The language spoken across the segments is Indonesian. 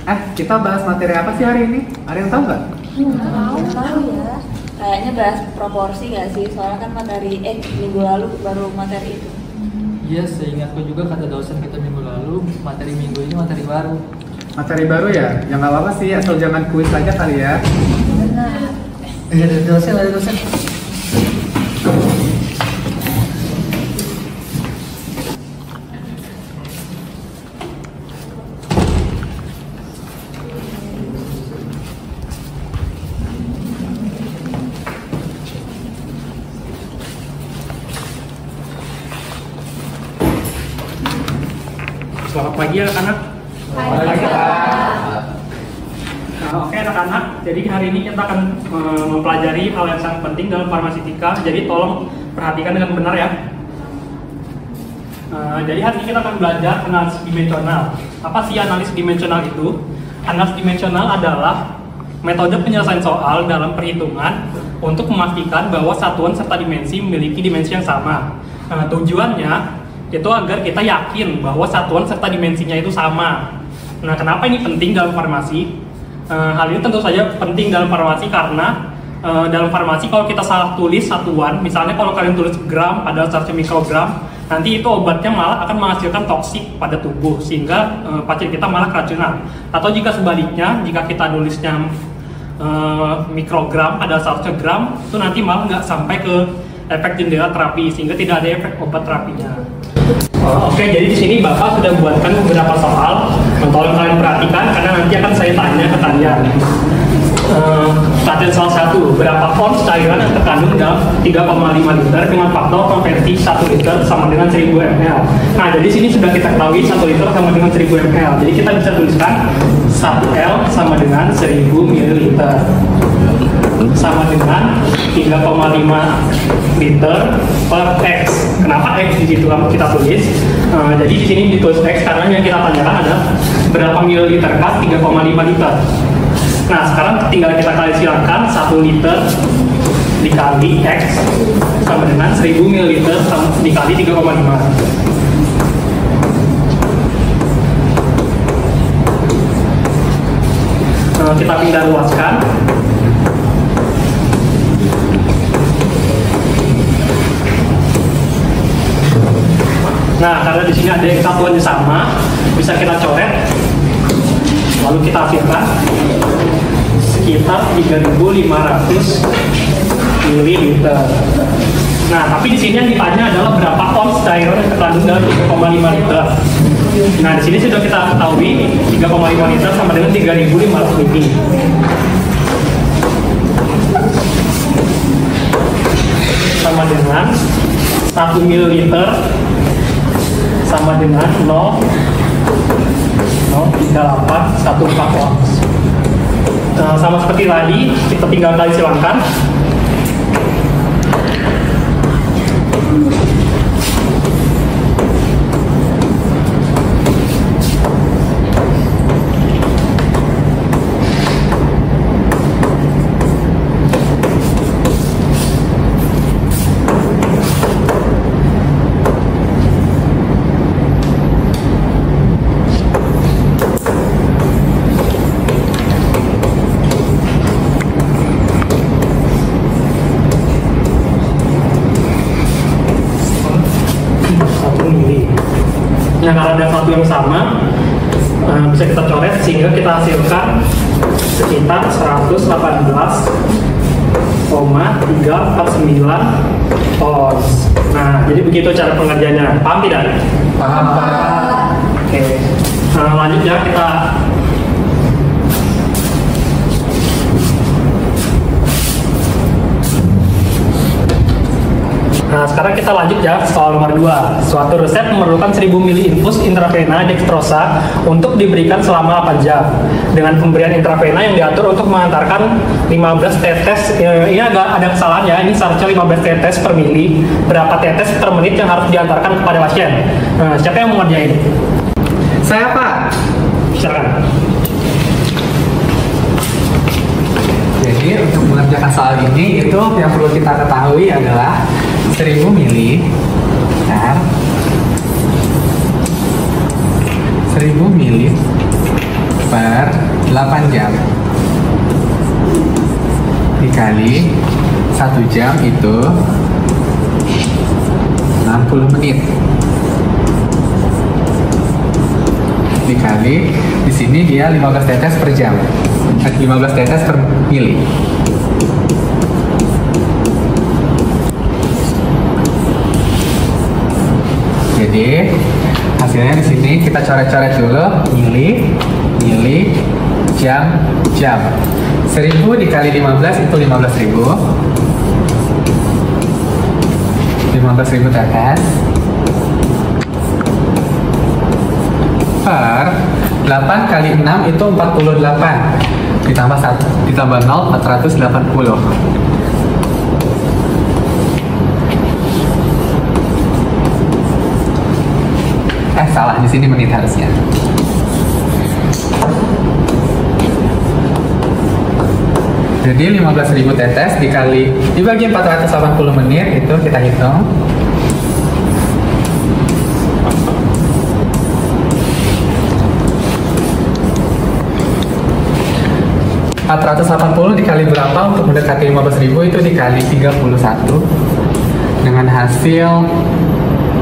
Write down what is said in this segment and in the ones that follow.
Kita bahas materi apa sih hari ini? Ada yang tahu nggak? Tahu ya. Kayaknya bahas proporsi nggak sih? Soalnya kan minggu lalu baru materi itu. Iya, seingatku juga kata dosen kita minggu lalu, materi minggu ini materi baru. Materi baru ya? Ya nggak apa-apa sih, asal jangan kuis aja kali ya. Benar. Ada dosen. Selamat pagi anak-anak. Oke anak-anak, jadi hari ini kita akan mempelajari hal yang sangat penting dalam farmaseutika. Jadi tolong perhatikan dengan benar ya. Jadi hari ini kita akan belajar analisis dimensional. Apa sih analisis dimensional itu? Analisis dimensional adalah metode penyelesaian soal dalam perhitungan untuk memastikan bahwa satuan serta dimensi memiliki dimensi yang sama. Tujuannya itu agar kita yakin bahwa satuan serta dimensinya itu sama. Nah, kenapa ini penting dalam farmasi? Hal ini tentu saja penting dalam farmasi karena dalam farmasi kalau kita salah tulis satuan, misalnya kalau kalian tulis gram padahal seharusnya mikrogram, nanti itu obatnya malah akan menghasilkan toksik pada tubuh sehingga pasien kita malah keracunan. Atau jika sebaliknya, jika kita nulisnya mikrogram padahal seharusnya gram, itu nanti malah nggak sampai ke efek jendela terapi sehingga tidak ada efek obat terapinya. Oke, jadi di sini Bapak sudah buatkan beberapa soal. Tolong kalian perhatikan karena nanti akan saya tanya ke kalian. Perhatian soal 1, berapa ons cairan yang terkandung dalam 3,5 liter dengan faktor konversi 1 liter sama dengan 1000 ml. Nah, jadi sini sudah kita ketahui 1 liter sama dengan 1000 ml. Jadi kita bisa tuliskan 1L sama dengan 1000 ml sama dengan 3,5 liter per X. Kenapa X di situ kita tulis? Jadi di sini ditulis X karena yang kita tanyakan adalah berapa mililiter kah 3,5 liter. Nah, sekarang tinggal kita kali silakan 1 liter dikali X sama dengan 1000 ml dikali 3,5. Kita pindah luaskan. Nah, karena di sini ada yang satuannya sama, bisa kita coret, lalu kita hasilkan sekitar 3.500 ml. Nah, tapi di sini yang ditanya adalah berapa ons cairan yang terkandung dalam 3,5 liter. Nah, di sini sudah kita ketahui 3,5 liter sama dengan 3.500 ml. Sama dengan 1 ml sama dengan 0,3814 ons. Sama seperti tadi, kita tinggal kali silangkan. Nah, kalau ada satu yang sama, bisa kita coret sehingga kita hasilkan sekitar 118,349 ons. Nah, jadi begitu cara pengerjaannya. Paham tidak? Paham. Oke. Nah, lanjut ya kita. Nah, sekarang kita lanjut ya soal nomor 2. Suatu resep memerlukan 1000 ml infus intravena dextrosa untuk diberikan selama 8 jam. Dengan pemberian intravena yang diatur untuk mengantarkan 15 tetes. Ini agak ada kesalahan ya, ini seharusnya 15 tetes per mili. Berapa tetes per menit yang harus diantarkan kepada pasien? Nah, siapa yang mau ngerjain? Saya, Pak. Silakan. Jadi untuk mengerjakan soal ini itu yang perlu kita ketahui adalah 1000 ml per 1000 ml per 8 jam dikali 1 jam itu 60 menit dikali di sini dia 15 tetes per jam, 15 tetes per mili. Jadi hasilnya di sini kita coret-coret dulu, mili, jam. 1000 dikali 15 itu 15.000. 15.000 tetes per 8 kali 6 itu 48 ditambah 0 480. Salah, di sini menit harusnya. Jadi 15.000 tetes dibagi 480 menit itu kita hitung. ...480 dikali berapa untuk mendekati 15.000 itu dikali 31 dengan hasil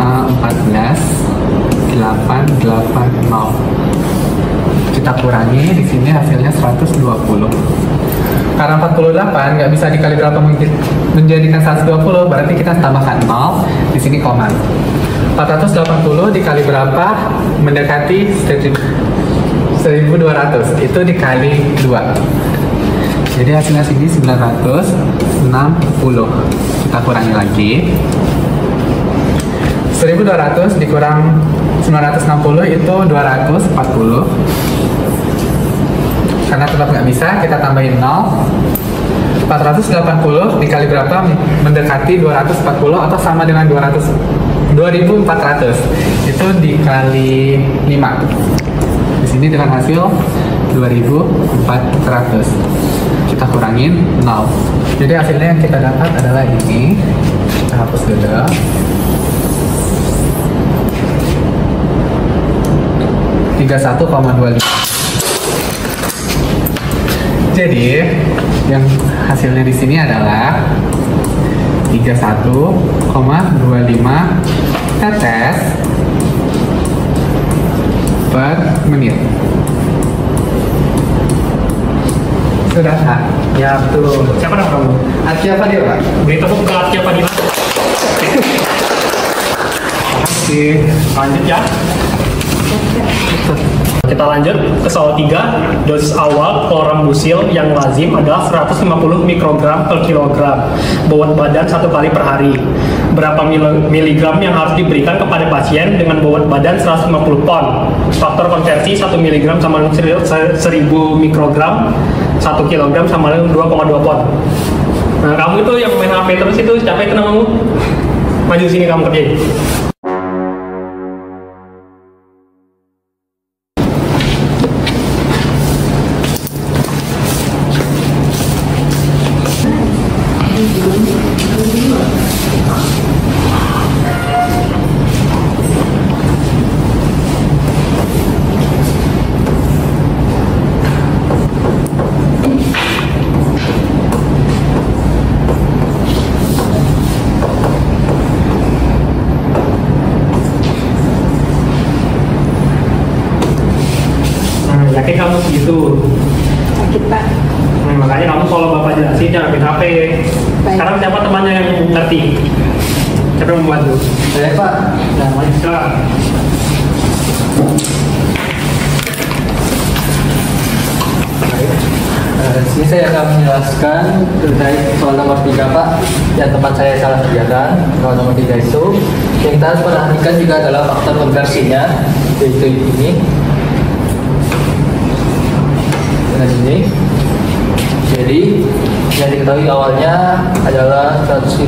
14.880. Kita kurangi, di sini hasilnya 120. Karena 48 nggak bisa dikali berapa menjadikan 120, berarti kita tambahkan 0, di sini koma. 480 dikali berapa mendekati 1200, itu dikali 2. Jadi hasilnya sini 960. Kita kurangi lagi. 1200 dikurang 960 itu 240. Karena tetap nggak bisa, kita tambahin 0. 480 dikali berapa mendekati 240 atau sama dengan 2400. Itu dikali 5. Di sini dengan hasil 2400. Kita kurangin 0. Jadi hasilnya yang kita dapat adalah ini. Kita hapus dulu. (31,25). Jadi yang hasilnya di sini adalah 31,25 tetes per menit. Sudah, Kak? Ya betul. Siapa nama kamu? Siapa dia, Pak? Berita aku ke siapa dia? Oke. Lanjut ya. Kita lanjut ke soal 3. Dosis awal klorambusil yang lazim adalah 150 mikrogram per kilogram bobot badan 1 kali per hari. Berapa miligram yang harus diberikan kepada pasien dengan bobot badan 150 pon? Faktor konversi 1 miligram sama dengan 1000 mikrogram, 1 kilogram sama dengan 2,2 pon. Nah, kamu itu yang main HP terus itu, siapa itu namamu? Maju sini kamu kerjain. Yakin kamu segitu? Sakit, Pak. Makanya kamu kalau Bapak jelasin jangan main HP. Baik. Sekarang siapa temannya yang ngerti? Siapa yang membantu? Saya Pak. Nah, maju sekarang. Di sini saya akan menjelaskan terkait soal nomor 3 Pak, yang tempat saya salah kerjakan. Soal nomor 3 itu yang kita harus perhatikan juga adalah faktor konversinya, yaitu ini dengan ini. Jadi yang diketahui awalnya adalah 150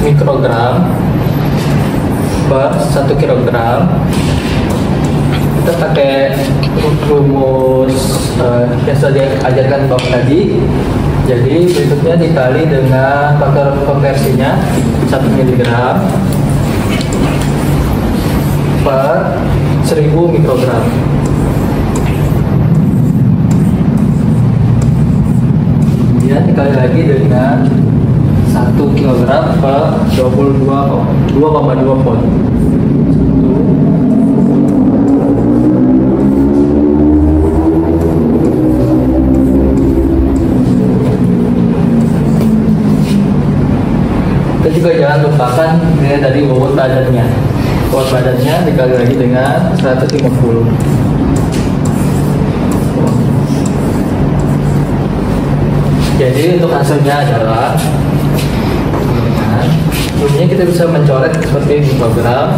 mikrogram per 1 kilogram. Kita pakai rumus yang sudah diajarkan Bapak tadi. Jadi berikutnya dikali dengan faktor konversinya 1 mg per 1000 mikrogram. Kemudian dikali lagi dengan 1 kilogram per 2,2 pon. Kita juga jangan lupakan ini dari bobot badannya. Bobot badannya dikali lagi dengan 150. Jadi untuk hasilnya adalah sebelumnya kita bisa mencoret seperti mikrogram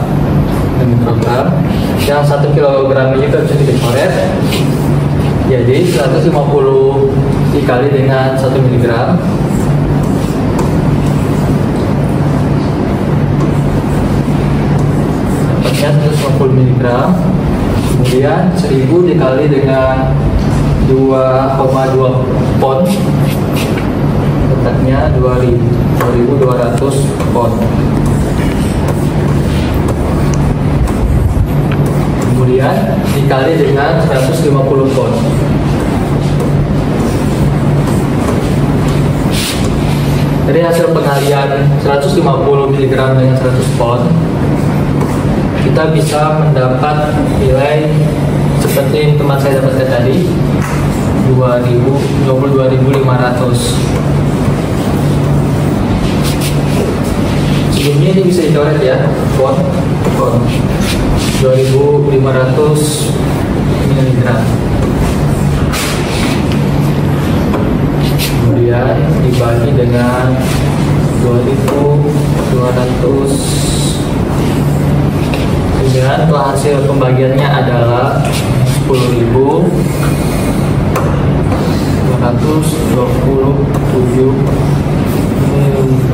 dan mikrogram. Yang 1 kilogram ini kita bisa dicoret. Jadi 150 dikali dengan 1 miligram. Dapatnya 150 miligram. Kemudian 1000 dikali dengan 2,2 pon. Letaknya 2200 pon. Kemudian dikali dengan 150 pon. Dari hasil pengalian 150 mg dengan 100 pon, kita bisa mendapat nilai seperti teman saya dapatkan tadi, 22.500. Sebelumnya ini bisa dicoret ya, pon 2500 mg. Kemudian dibagi dengan 2200. Kemudian hasil pembagiannya adalah 10.227 mg.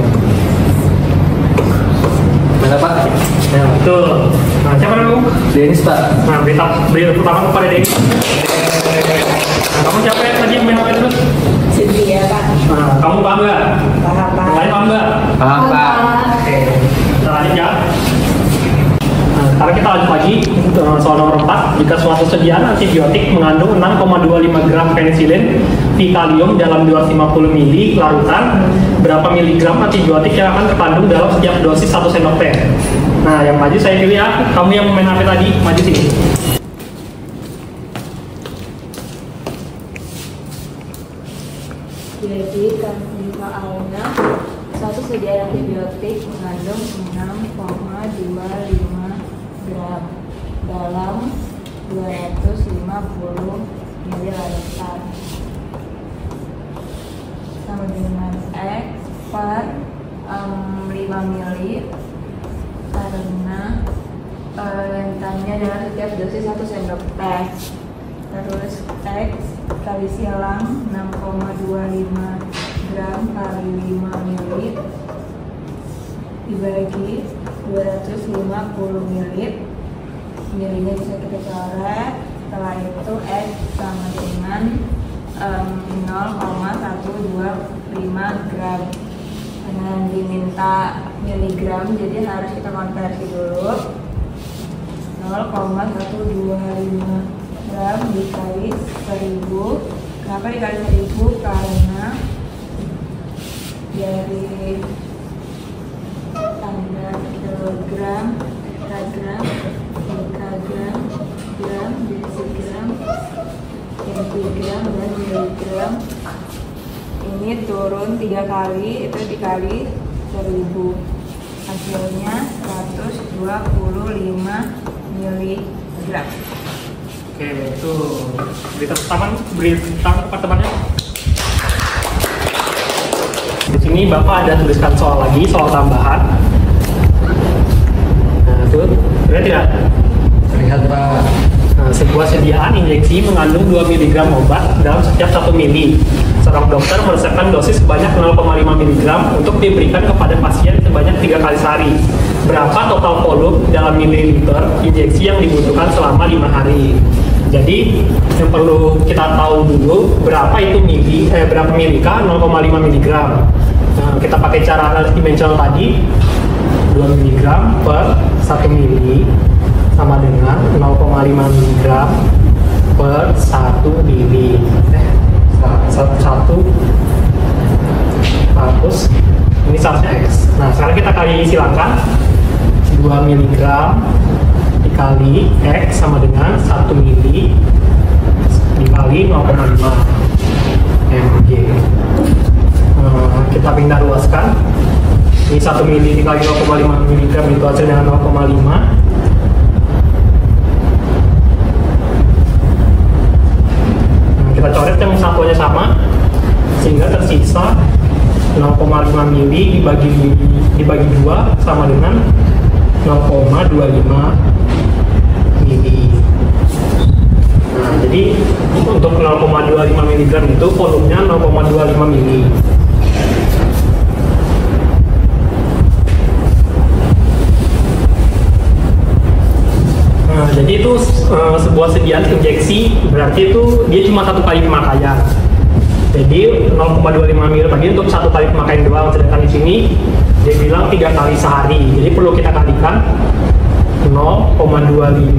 Mana Pak? Ya, betul. Nah, siapa dulu? Denis Pak. Nah, beri pertama kepada Denis. Nah, kamu siapa yang tadi main apa terus? Cynthia, Pak. Nah, kamu paham nggak? Paham, Pak. Yang lain paham nggak? Paham, Pak. Oke, kita lanjut ya. Nah, sekarang kita lanjut lagi soal nomor 4. Jika suatu sediaan antibiotik mengandung 6,25 gram penisilin Valium dalam 250 ml larutan, berapa miligram antibiotik yang akan terkandung dalam setiap dosis 1 sendok teh? Nah, yang maju saya pilih ya. Kamu yang main HP tadi, maju sini. Jadi soalnya satu sediaan antibiotik mengandung 6,25 gram dalam 250 ml larutan, sama dengan X per 5 ml, karena rentannya adalah setiap dosis 1 sendok teh. Terus X kali silang 6,25 gram kali 5 ml dibagi 250 ml. Milinya bisa kita coret. Setelah itu X sama dengan 0,125 gram. Karena diminta miligram, jadi harus kita konversi dulu. 0,125 gram dikali 1000. Kenapa dikali 1000? Karena dari tanda kilogram, petagram, dekagram, gram, desigram, centigram, dan miligram, ini turun 3 kali, itu dikali 1000. Hasilnya 125 miligram. Oke, itu beri tangan kepada temannya. Di sini Bapak ada tuliskan soal lagi, soal tambahan. Nah, itu lihat tidak? Terlihat Pak. Nah, sebuah sediaan injeksi mengandung 2 mg obat dalam setiap 1 mili. Seorang dokter meresepkan dosis sebanyak 0,5 mg untuk diberikan kepada pasien sebanyak 3 kali sehari. Berapa total volume dalam mililiter injeksi yang dibutuhkan selama 5 hari? Jadi yang perlu kita tahu dulu berapa itu berapa milika 0,5 mg. Nah, kita pakai cara analisis dimensional tadi, 2 mg per 1 mili sama dengan 0,5 mg per 1 mili. 100 ini sausnya X. Nah sekarang kita kali silakan 2 mg dikali X sama dengan 1 mili dikali 0,5 mg. Kita pindah luaskan. Ini 1 mili dikali 0,5 mg itu hasilnya 0,5. Kita coret yang satuannya sama sehingga tersisa 0,5 mili dibagi 2 sama dengan 0,25 mili. Nah, jadi untuk 0,25 mg itu volumenya 0,25 mili. Nah, jadi itu sebuah sediaan injeksi, berarti itu dia cuma 1 kali pemakaian. Jadi 0,25 ml tadi untuk 1 kali pemakaian doang, sedangkan di sini dia bilang 3 kali sehari. Jadi perlu kita kalikan 0,25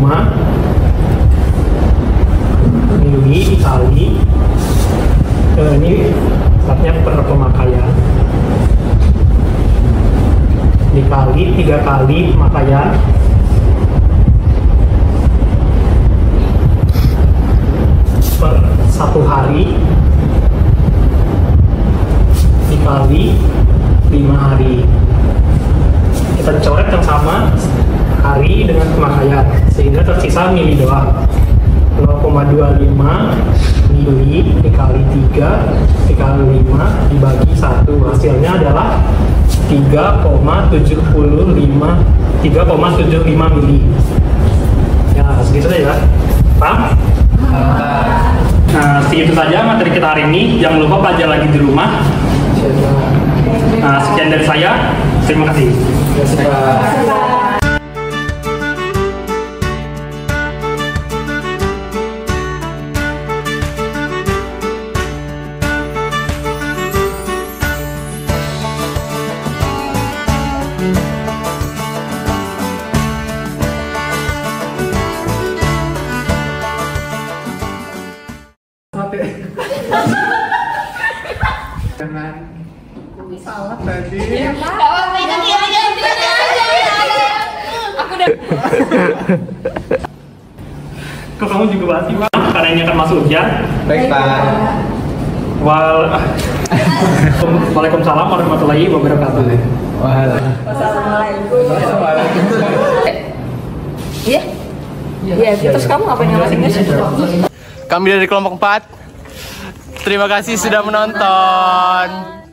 mili dikali ini saatnya per pemakaian dikali 3 kali pemakaian per 1 hari dikali 5 hari. Kita coret yang sama hari dengan pemakaian sehingga tersisa mili doang. 0,25 mili dikali 3 dikali 5 dibagi 1, hasilnya adalah 3,75 mili. Ya segitu saja, paham? Nah, segitu saja materi kita hari ini. Jangan lupa belajar lagi di rumah. Nah, sekian dari saya. Terima kasih. Jangan salah tadi. Aku udah. Kok kamu juga bahas sih, Pak? Karena ini akan masuk ujian. Baik, Pak. Waalaikumsalam warahmatullahi wabarakatuh. Wassalamualaikum. Iya. Iya, terus kamu ngapain ngelasin? Kami dari kelompok 4. Terima kasih sudah menonton.